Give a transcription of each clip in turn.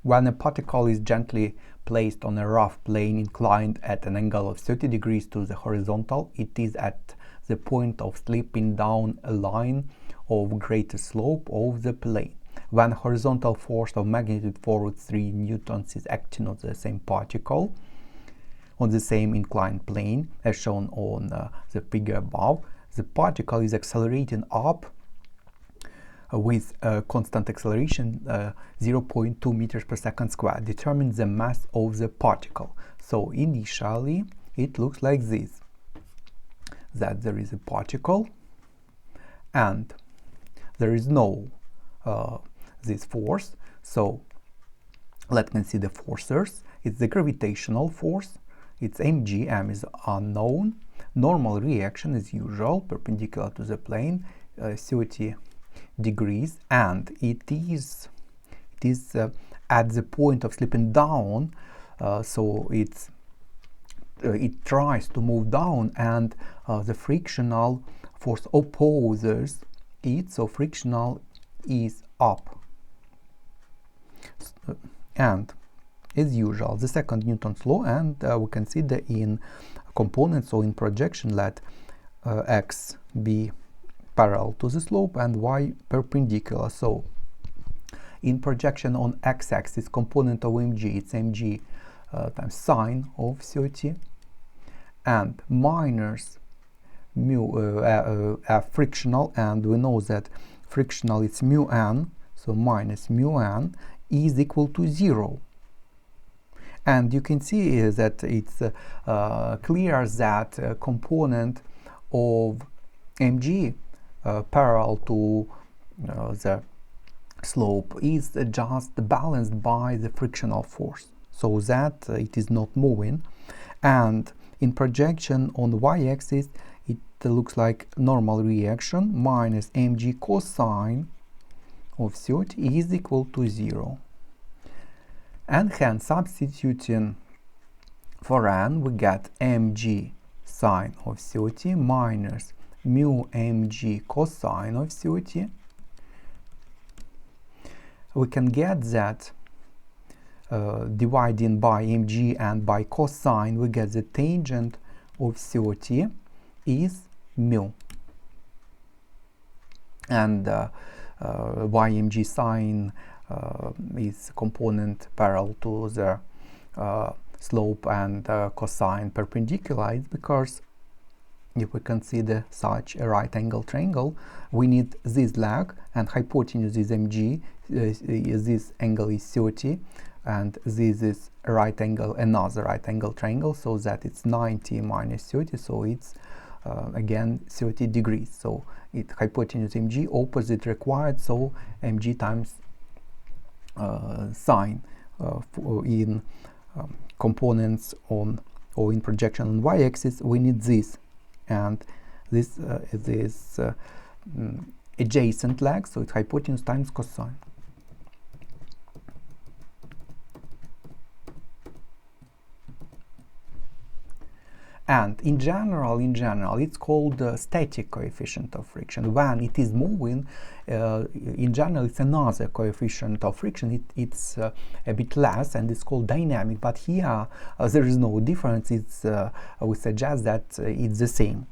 When a particle is gently placed on a rough plane inclined at an angle of 30 degrees to the horizontal, it is at the point of slipping down a line of greater slope of the plane. When a horizontal force of magnitude 4√3 newtons is acting on the same particle on the same inclined plane as shown on the figure above, the particle is accelerating up with constant acceleration 0.2 meters per second squared. Determine the mass of the particle. So initially it looks like this, that there is a particle and there is no this force. So let's consider forces. It's the gravitational force, it's mg, m is unknown. Normal reaction as usual, perpendicular to the plane, 30 degrees, and it is at the point of slipping down, so it tries to move down, and the frictional force opposes it, so frictional is up. And as usual, the second Newton's law, and we consider in components, so in projection, let x be parallel to the slope and y perpendicular. So in projection on x-axis, component of mg, it's mg times sine of 30, and minus mu frictional, and we know that frictional is mu n, so minus mu n is equal to 0. And you can see that it's clear that component of mg parallel to the slope is just balanced by the frictional force, so that it is not moving. And in projection on the y-axis, it looks like normal reaction minus mg cosine of 30 is equal to 0. And hence, substituting for n, we get mg sine of 30 minus mu mg cosine of 30. We can get that dividing by mg and by cosine, we get the tangent of 30 is mu. And ymg sine is component parallel to the slope, and cosine perpendicular. It's because if we consider such a right angle triangle, we need this leg, and hypotenuse is mg, this angle is 30, and this is a right angle, another right angle triangle, so that it's 90 minus 30, so it's again 30 degrees. So it hypotenuse mg, opposite required, so mg times sine in components on or in projection on y-axis, we need this, and this is adjacent leg, so it's hypotenuse times cosine. And in general, it's called the static coefficient of friction. When it is moving, in general, it's another coefficient of friction. It's a bit less, and it's called dynamic. But here, there is no difference. It's we suggest that it's the same,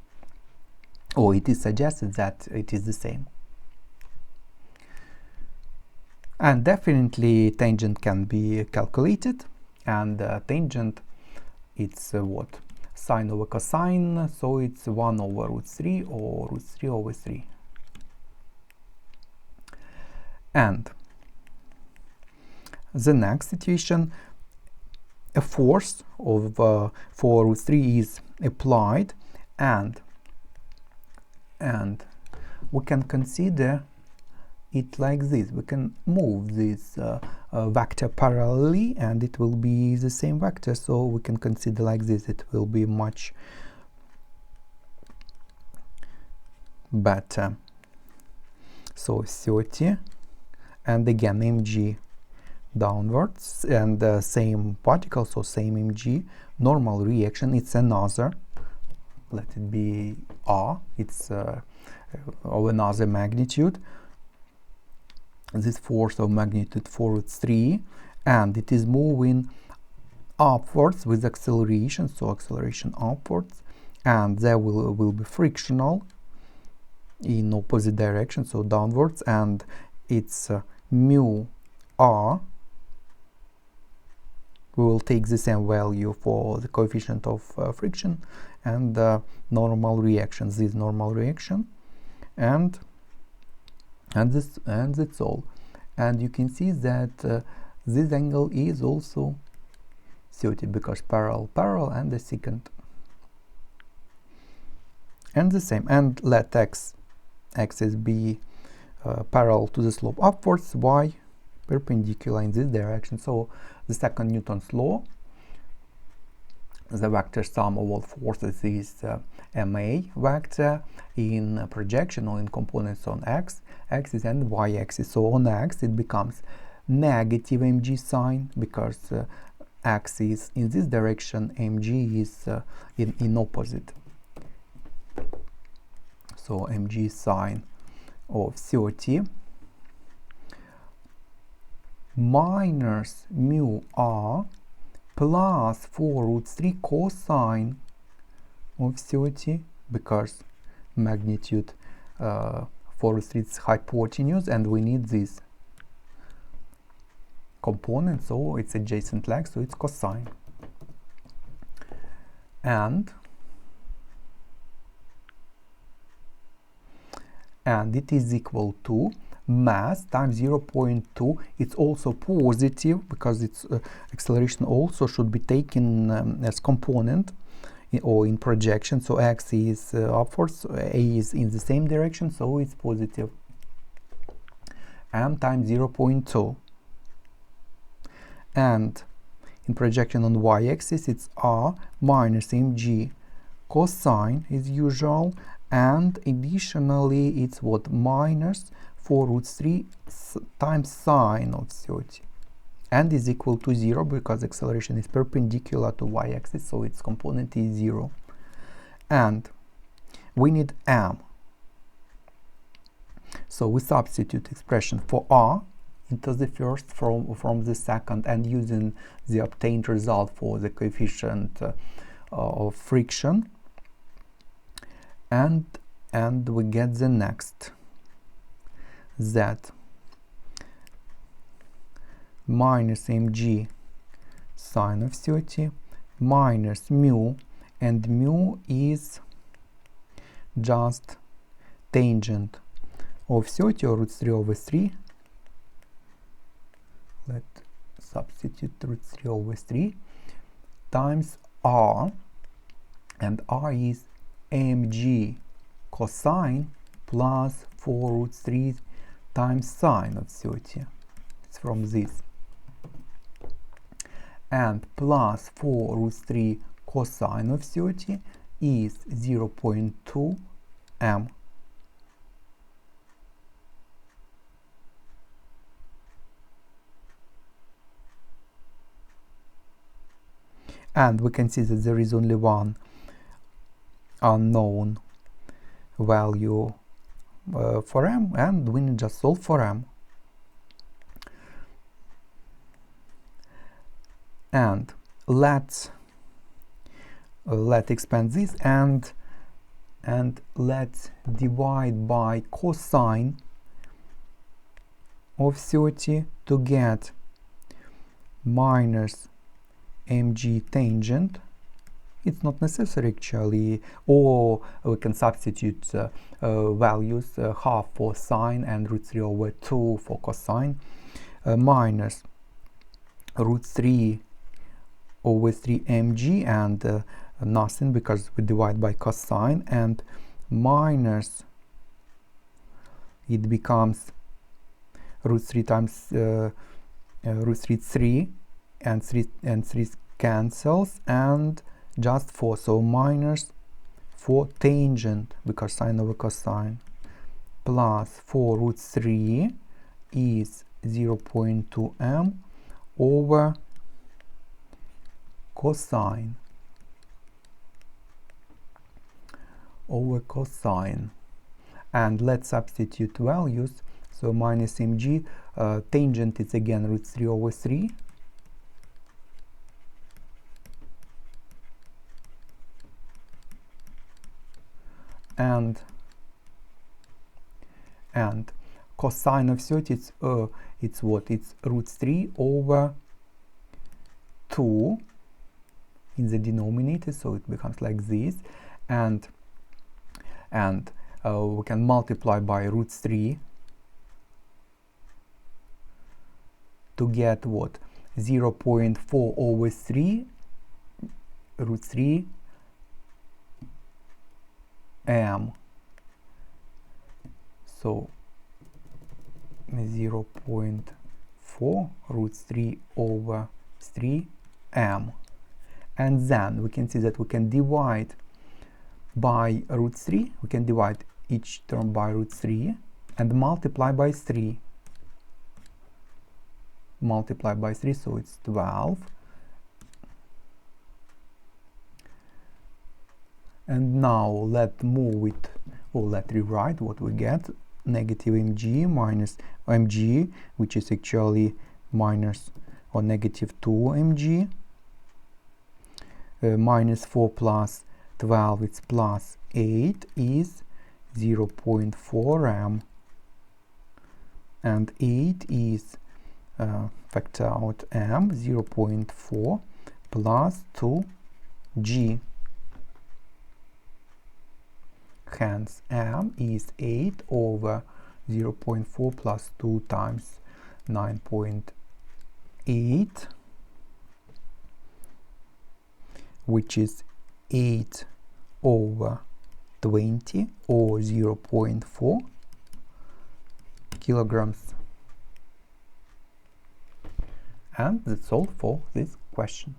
or it is suggested that it is the same. And definitely, tangent can be calculated, and tangent, it's what? Sine over cosine, so it's 1 over root 3 or root 3 over 3. And the next situation, a force of 4 root 3 is applied, and we can consider it like this. We can move this vector parallelly, and it will be the same vector, so we can consider like this. It will be much better. So 30, and again mg downwards, and the same particle, so same mg, normal reaction, it's another, let it be r, it's of another magnitude, this force of magnitude 4 root 3, and it is moving upwards with acceleration, so acceleration upwards, and there will be frictional in opposite direction, so downwards, and it's mu r. We will take the same value for the coefficient of friction and normal reactions, this normal reaction, and that's all. And you can see that this angle is also 30 because parallel and the secant, and the same. And let axis be parallel to the slope upwards, y perpendicular in this direction. So the second Newton's law, the vector sum of all forces is ma vector in projection or in components on x-axis and y-axis. So on x it becomes negative mg sine because x is in this direction, mg is in opposite. So mg sine of 30 minus mu r plus 4√3 cosine of 30, because magnitude 4√3 is hypotenuse and we need this component, so it's adjacent leg, so it's cosine. And it is equal to mass times 0.2. It's also positive because its acceleration also should be taken as component or in projection. So x is upwards, a is in the same direction, so it's positive. M times 0.2. And in projection on y-axis it's r minus mg cosine as usual, and additionally it's what, minus 4√3 times sine of 30, and is equal to 0 because acceleration is perpendicular to y-axis, so its component is 0. And we need m, so we substitute expression for r into the first from the second, and using the obtained result for the coefficient of friction, and we get the next, that minus mg sine of 30 minus mu, and mu is just tangent of 30 or √3/3. Let's substitute √3/3 times r, and r is mg cosine plus 4√3 times sine of 30. It's from this. And plus 4√3 cosine of 30 is 0.2 m. And we can see that there is only one unknown value for m, and we need just solve for m. And let's expand this, and let's divide by cosine of 30 to get minus mg tangent. It's not necessary actually, or we can substitute values, half for sine and √3/2 for cosine, minus √3/3 mg, and nothing because we divide by cosine, and minus, it becomes √3 times √3/3, and 3 cancels, and just 4, so minus 4 tangent because sine over cosine, plus 4√3 is 0.2 m over cosine, and let's substitute values. So minus mg, tangent is again √3/3, and cosine of 30, it's what? It's root 3 over 2 in the denominator, so it becomes like this, and we can multiply by root 3 to get what? 0.4 over 3 root 3 m. So 0.4 root 3 over 3 m. And then we can see that we can divide by root 3, we can divide each term by root 3 and multiply by 3. Multiply by 3, so it's 12. And now let's move it, or let's rewrite what we get. Negative mg minus mg, which is actually minus or negative 2 mg. Minus 4 plus 12, it's plus 8, is 0.4 m. And 8 is, factor out m, 0.4 plus 2g. Hence m is 8 over 0.4 plus 2 times 9.8, which is 8 over 20 or 0.4 kilograms. And that's all for this question.